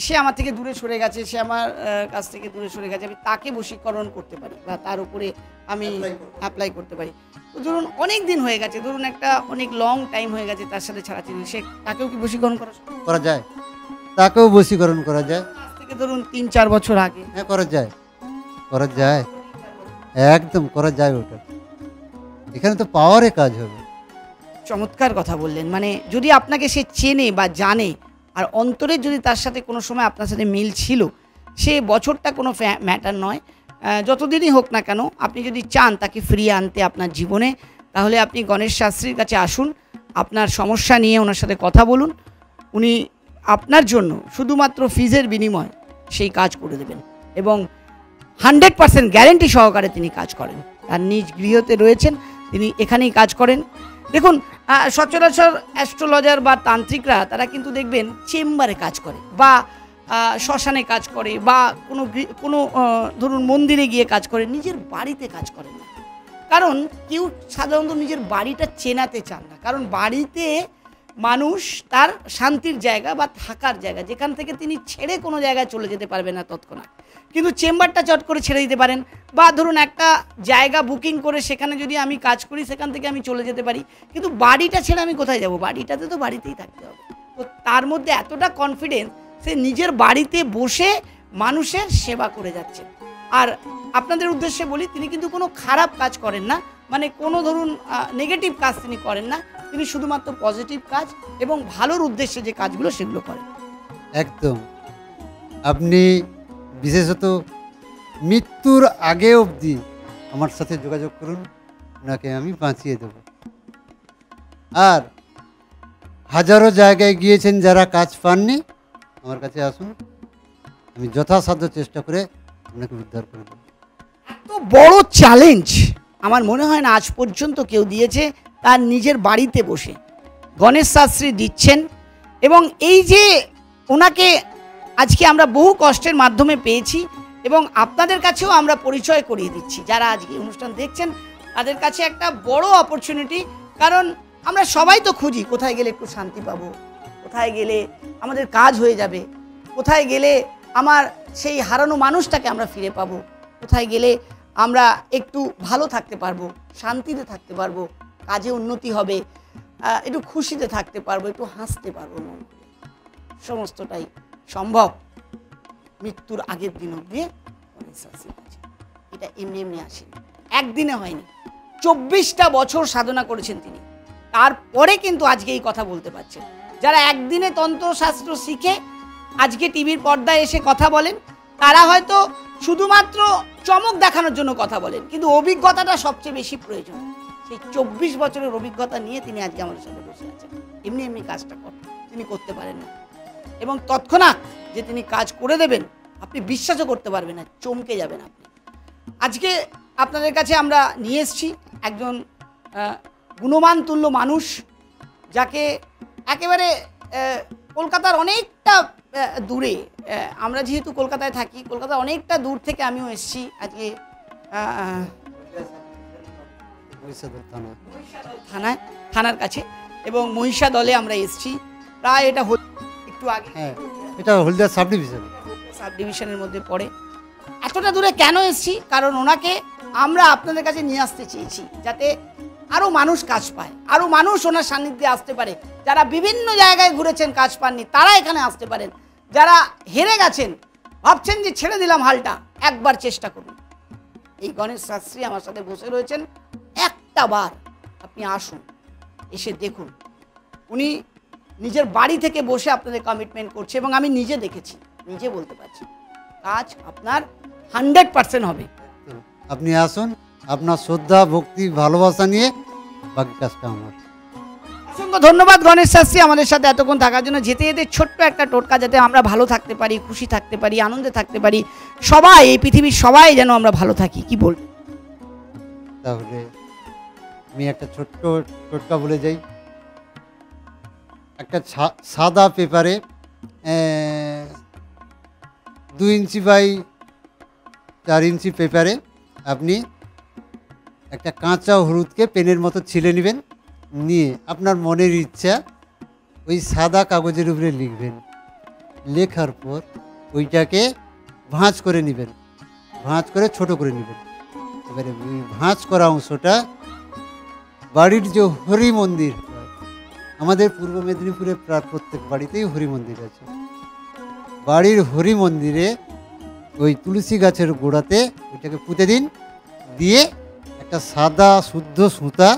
সে আমার থেকে দূরে সরে গেছে, সে আমার কাছ থেকে দূরে সরে গেছে, আমি তাকে বশীকরণ করতে পারি বা তার উপরে আমি অ্যাপ্লাই করতে পারি। তো ধরুন অনেক দিন হয়ে গেছে, ধরুন একটা অনেক লং টাইম হয়ে গেছে তার সাথে ছাড়াছাড়ি, সে তাকেও কি বশীকরণ করা যায়? তাকেও বশীকরণ করা যায়। আজ থেকে ধরুন 3-4 বছর আগে। হ্যাঁ, করা যায়, একদম করা যায়। ওটা এখানে তো পাওয়ারে কাজ হবে। চমৎকার কথা বললেন, মানে যদি আপনাকে সে চেনে বা জানে, আর অন্তরে যদি তার সাথে কোনো সময় আপনার সাথে মিল ছিল, সে বছরটা কোনো ম্যাটার নয়, যতদিনই হোক না কেন, আপনি যদি চান তাকে ফিরিয়ে আনতে আপনার জীবনে, তাহলে আপনি গণেশ শাস্ত্রীর কাছে আসুন, আপনার সমস্যা নিয়ে ওনার সাথে কথা বলুন, উনি আপনার জন্য শুধুমাত্র ফিজের বিনিময় সেই কাজ করে দেবেন, এবং 100% গ্যারেন্টি সহকারে তিনি কাজ করেন। তার নিজ গৃহতে রয়েছেন, তিনি এখানেই কাজ করেন। দেখুন, সচরাচর অ্যাস্ট্রোলজার বা তান্ত্রিকরা তারা কিন্তু দেখবেন চেম্বারে কাজ করে, বা শ্মশানে কাজ করে, বা কোনো ধরুন মন্দিরে গিয়ে কাজ করে, নিজের বাড়িতে কাজ করেন না। কারণ কেউ সাধারণত নিজের বাড়িটা চেনাতে চান না, কারণ বাড়িতে মানুষ তার শান্তির জায়গা বা থাকার জায়গা, যেখান থেকে তিনি ছেড়ে কোনো জায়গায় চলে যেতে পারবে না তৎক্ষণাৎ। কিন্তু চেম্বারটা চট করে ছেড়ে দিতে পারেন, বা ধরুন একটা জায়গা বুকিং করে সেখানে যদি আমি কাজ করি, সেখান থেকে আমি চলে যেতে পারি, কিন্তু বাড়িটা ছেড়ে আমি কোথায় যাব? বাড়িটাতে তো বাড়িতেই থাকতে হবে। তো তার মধ্যে এতটা কনফিডেন্স, সে নিজের বাড়িতে বসে মানুষের সেবা করে যাচ্ছেন। আর আপনাদের উদ্দেশ্যে বলি, তিনি কিন্তু কোনো খারাপ কাজ করেন না, মানে কোনো ধরুন নেগেটিভ কাজ তিনি করেন না, তিনি শুধুমাত্র পজিটিভ কাজ এবং ভালোর উদ্দেশ্যে যে কাজগুলো সেগুলো করেন। একদম আপনি বিশেষত মৃত্যুর আগে অবধি আমার সাথে যোগাযোগ করুন, ওনাকে আমি বাঁচিয়ে দেব। আর হাজারো জায়গায় গিয়েছেন যারা কাজ পাননি, আমার কাছে আসুন, আমি যথাসাধ্য চেষ্টা করে আপনাকে উদ্ধার করে দেব। এত বড় চ্যালেঞ্জ আমার মনে হয় না আজ পর্যন্ত কেউ দিয়েছে, তার নিজের বাড়িতে বসে গণেশ শাস্ত্রী দিচ্ছেন। এবং এই যে ওনাকে আজকে আমরা বহু কষ্টের মাধ্যমে পেয়েছি এবং আপনাদের কাছেও আমরা পরিচয় করিয়ে দিচ্ছি, যারা আজকে অনুষ্ঠান দেখছেন তাদের কাছে একটা বড় অপরচুনিটি। কারণ আমরা সবাই তো খুঁজি কোথায় গেলে একটু শান্তি পাবো, কোথায় গেলে আমাদের কাজ হয়ে যাবে, কোথায় গেলে আমার সেই হারানো মানুষটাকে আমরা ফিরে পাবো, কোথায় গেলে আমরা একটু ভালো থাকতে পারবো, শান্তিতে থাকতে পারবো, কাজে উন্নতি হবে, একটু খুশিতে থাকতে পারবো, একটু হাসতে পারবো মন খুলে। সমস্তটাই সম্ভব মৃত্যুর আগের দিন অব্দি গণেশ শাস্ত্রীর কাছে। এটা এমনি এমনি আসেনি, একদিনে হয়নি, 24টা বছর সাধনা করেছেন তিনি, তারপরে কিন্তু আজকে এই কথা বলতে পারছেন। যারা একদিনে তন্ত্রশাস্ত্র শিখে আজকে টিভির পর্দায় এসে কথা বলেন, তারা হয়তো শুধুমাত্র চমক দেখানোর জন্য কথা বলেন, কিন্তু অভিজ্ঞতাটা সবচেয়ে বেশি প্রয়োজন। সেই 24 বছরের অভিজ্ঞতা নিয়ে তিনি আজকে আমাদের সাথে বসে আছেন। এমনি এমনি কাজটা তিনি করতে পারেন না, এবং তৎক্ষণাৎ যে তিনি কাজ করে দেবেন আপনি বিশ্বাসও করতে পারবেন না, চমকে যাবেন আপনি। আজকে আপনাদের কাছে আমরা নিয়ে এসেছি একজন গুণমান তুল্য মানুষ, যাকে একেবারে কলকাতার অনেকটা দূরে, আমরা যেহেতু কলকাতায় থাকি, কলকাতার অনেকটা দূর থেকে আমিও এসেছি আজকে থানার কাছে, এবং মহিষাদলে আমরা এসেছি প্রায় এটা একটু আগে। এটা হলদিয়া সাব ডিভিশনের মধ্যে পড়ে। এতটা দূরে কেন এসেছি? কারণ ওনাকে আমরা আপনাদের কাছে নিয়ে আসতে চেয়েছি, যাতে আরও মানুষ কাজ পায়, আরও মানুষ ওনার সান্নিধ্যে আসতে পারে। যারা বিভিন্ন জায়গায় ঘুরেছেন কাজ পাননি, তারা এখানে আসতে পারেন। যারা হেরে গেছেন, ভাবছেন যে ছেড়ে দিলাম হালটা, একবার চেষ্টা করুন। এই গণেশ শাস্ত্রী আমার সাথে বসে রয়েছেন, একটা বার আপনি আসুন, এসে দেখুন। উনি নিজের বাড়ি থেকে বসে আপনাদের কমিটমেন্ট করছে, এবং আমি নিজে দেখেছি, নিজে বলতে পারছি কাজ আপনার 100% হবে। আপনি আসুন, আপনার শ্রদ্ধা ভক্তি ভালোবাসা নিয়ে বাকি কাজটা আমার। অসংখ্য ধন্যবাদ গণেশ শাস্ত্রী আমাদের সাথে এতক্ষণ থাকার জন্য। যেতে যেতে ছোট্ট একটা টোটকা, যাতে আমরা ভালো থাকতে পারি, খুশি থাকতে পারি, আনন্দে থাকতে পারি, সবাই এই পৃথিবীর সবাই যেন আমরা ভালো থাকি, কি বলবেন? তাহলে আমি একটা ছোট্ট টোটকা বলে যাই। একটা সাদা পেপারে 2 ইঞ্চি বাই 4 ইঞ্চি পেপারে আপনি একটা কাঁচা হলুদকে পেনের মতো ছিলে নেবেন, নিয়ে আপনার মনের ইচ্ছা ওই সাদা কাগজের উপরে লিখবেন। লেখার পর ওইটাকে ভাঁজ করে নেবেন, ভাঁজ করে ছোট করে নেবেন। এবারে ওই ভাঁজ করা অংশটা বাড়ির যে হরি মন্দির, আমাদের পূর্ব মেদিনীপুরে প্রায় প্রত্যেক বাড়িতেই হরি মন্দির আছে, বাড়ির হরি মন্দিরে ওই তুলসী গাছের গোড়াতে ওইটাকে পুঁতে দিন। দিয়ে একটা সাদা শুদ্ধ সুতা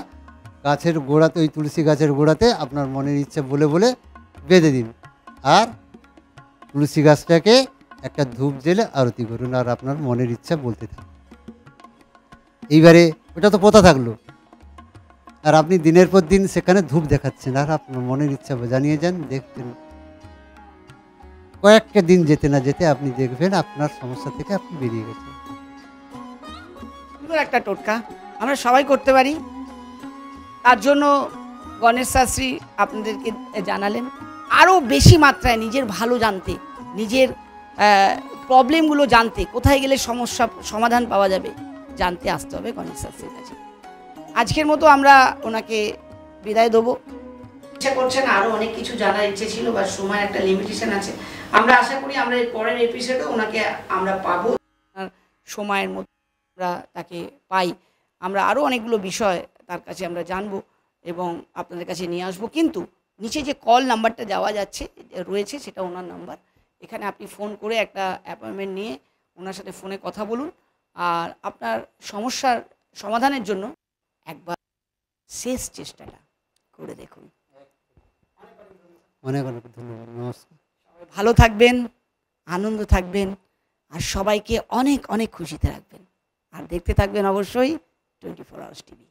গাছের গোড়াতে, ওই তুলসী গাছের গোড়াতে আপনার মনের ইচ্ছা বলে বলে বেঁধে দিন। আর তুলসী গাছটাকে একটা ধূপ জেলে আরতি করুন, আর আপনার মনের ইচ্ছা বলতে থাকুন। এইবারে ওটা তো পোতা থাকলো, আর আপনি দিনের পর দিন সেখানে ধূপ দেখাচ্ছেন, আর আপনার মনের ইচ্ছা জানিয়ে যান। দেখবেন কয়েকটা দিন যেতে না যেতে আপনি দেখবেন আপনার সমস্যা থেকে আপনি বেরিয়ে গেছেন। সুন্দর একটা টোটকা, আমরা সবাই করতে পারি। তার জন্য গণেশ শাস্ত্রী আপনাদেরকে জানালেন আরও বেশি মাত্রায় নিজের ভালো জানতে, নিজের প্রবলেমগুলো জানতে, কোথায় গেলে সমস্যা সমাধান পাওয়া যাবে জানতে আসতে হবে গণেশ শাস্ত্রীর কাছে। আজকের মতো আমরা ওনাকে বিদায় দেবো। ইচ্ছা করছে না, আরও অনেক কিছু জানার ইচ্ছে ছিল, বা সময় একটা লিমিটেশন আছে। আমরা আশা করি আমরা এর পরের এপিসোডে ওনাকে আমরা পাবো, সময়ের মধ্যে আমরা তাকে পাই, আমরা আরও অনেকগুলো বিষয় তার কাছে আমরা জানবো এবং আপনাদের কাছে নিয়ে আসবো। কিন্তু নিচে যে কল নাম্বারটা যাওয়া যাচ্ছে রয়েছে, সেটা ওনার নাম্বার। এখানে আপনি ফোন করে একটা অ্যাপয়েন্টমেন্ট নিয়ে ওনার সাথে ফোনে কথা বলুন, আর আপনার সমস্যার সমাধানের জন্য একবার শেষ চেষ্টাটা করে দেখুন। অনেক অনেক ধন্যবাদ, নমস্কার। ভালো থাকবেন, আনন্দ থাকবেন, আর সবাইকে অনেক অনেক খুশিতে রাখবেন। আর দেখতে থাকবেন অবশ্যই 24 আওয়ার্স টিভি।